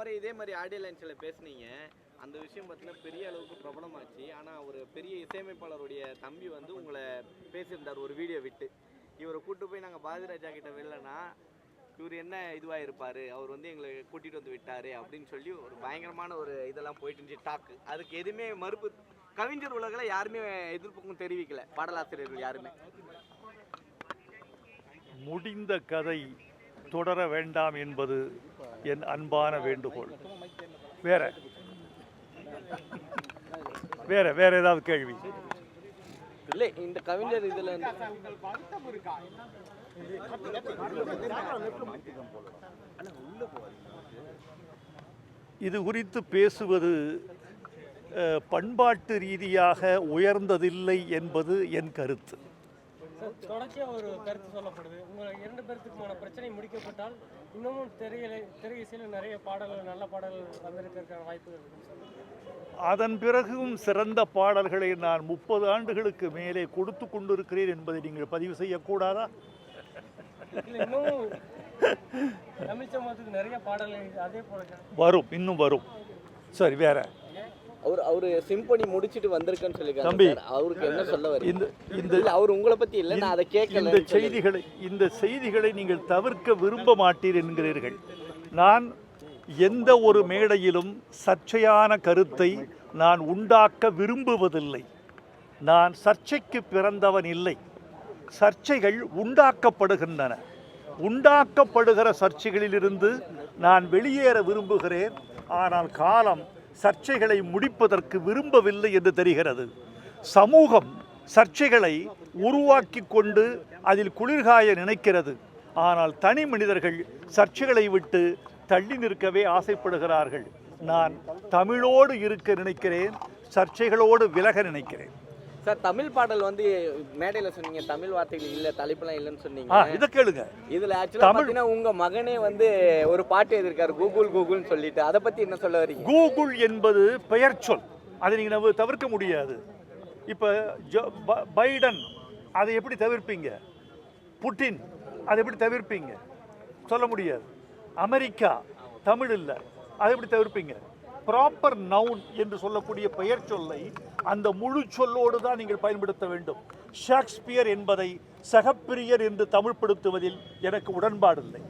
மாதிரி இதே மாதிரி ஆடியோ லைன்ஸில் பேசுனீங்க. அந்த விஷயம் பார்த்தீங்கன்னா பெரிய அளவுக்கு பிரபலமாச்சு. ஆனால் ஒரு பெரிய இசையமைப்பாளருடைய தம்பி வந்து உங்களை பேசியிருந்தார் ஒரு வீடியோ விட்டு. இவரை கூப்பிட்டு போய் நாங்கள் பாரதிராஜா கிட்ட வெளிலனா இவர் என்ன இதுவாக இருப்பார், அவர் வந்து எங்களை கூட்டிகிட்டு வந்து விட்டார் அப்படின்னு சொல்லி ஒரு பயங்கரமான ஒரு இதெல்லாம் போயிட்டு இருந்துச்சு டாக்கு. அதுக்கு எதுவுமே மறுப்பு கவிஞர் உலகில் யாருமே எதிர்ப்புக்கும் தெரிவிக்கல, பாடலாசிரியர்கள் யாருமே. முடிந்த கதை தொடர வேண்டாம் என்பது என் அன்பான வேண்டுகோள். வேற வேற வேற ஏதாவது கேள்வி? இல்லை, இந்த கவிஞர் இதில் இது குறித்து பேசுவது பண்பாட்டு ரீதியாக உயர்ந்ததில்லை என்பது என் கருத்து. தொடர்ச்சியாக ஒரு கருத்து சொல்லப்படுது, உங்கள் 2 பேருக்குமான பிரச்சனை முடிக்கப்பட்டால் இன்னமும் திரை இசையில் நிறைய பாடல்கள், நல்ல பாடல்கள் வந்திருக்கிறதுக்கான வாய்ப்புகள் இருக்குன்னு. அதன் பிறகும் சிறந்த பாடல்களை நான் 30 ஆண்டுகளுக்கு மேலே கொடுத்து கொண்டிருக்கிறேன் என்பதை நீங்கள் பதிவு செய்யக்கூடாதா? இன்னும் தமிழ் சமூகத்துக்கு நிறைய பாடல்கள் அதே போல வரும், இன்னும் வரும். சரி, வேற அவரு சிம்பனி முடிச்சிட்டு வந்திருக்கேன்னு சொல்லிருக்காரு. தம்பி, அவருக்கு என்ன சொல்ல வரீங்க? இந்த அவர் உங்களை பத்தி இல்ல, நான் அதை கேட்கல. இந்த செய்திகளை நீங்கள் தவிர்க்க விரும்ப மாட்டீர் என்கிறீர்கள். நான் எந்த ஒரு மேடையிலும் சர்ச்சையான கருத்தை நான் உண்டாக்க விரும்புவதில்லை. நான் சர்ச்சைக்கு பிறந்தவன் இல்லை. சர்ச்சைகள் உண்டாக்கப்படுகின்றன. உண்டாக்கப்படுகிற சர்ச்சைகளிலிருந்து நான் வெளியேற விரும்புகிறேன். ஆனால் காலம் சர்ச்சைகளை முடிப்பதற்கு விரும்பவில்லை என்று தெரிகிறது. சமூகம் சர்ச்சைகளை உருவாக்கி கொண்டு அதில் குளிர்காய நினைக்கிறது. ஆனால் தனி மனிதர்கள் சர்ச்சைகளை விட்டு தள்ளி நிற்கவே ஆசைப்படுகிறார்கள். நான் தமிழோடு இருக்க நினைக்கிறேன், சர்ச்சைகளோடு விலக நினைக்கிறேன். சார், தமிழ் பாடல் வந்து மேடையில் சொன்னீங்க, தமிழ் வார்த்தைகள் இல்லை, தலைப்பெல்லாம் இல்லைன்னு சொன்னீங்க. இதை கேளுங்க. இதில் ஆக்சுவலாக பார்த்தீங்கன்னா உங்க மகனே வந்து ஒரு பாட்டு எழுதியிருக்காரு, கூகுள்னு சொல்லிட்டு. அதை பற்றி என்ன சொல்ல வரீங்க? கூகுள் என்பது பெயர் சொல், அதை நீங்கள் தவிர்க்க முடியாது. இப்போ பைடன், அதை எப்படி தவிர்ப்பீங்க? புட்டின், அதை எப்படி தவிர்ப்பீங்க? சொல்ல முடியாது. அமெரிக்கா, தமிழ் இல்லை, அதை எப்படி தவிர்ப்பீங்க? ப்ராப்பர் நவுன் என்று சொல்லக்கூடிய பெயர் சொல்லை அந்த முழு சொல்லோடு தான் நீங்கள் பயன்படுத்த வேண்டும். ஷேக்ஸ்பியர் என்பதை சகப்பிரியர் என்று தமிழ்படுத்துவதில் எனக்கு உடன்பாடில்லை.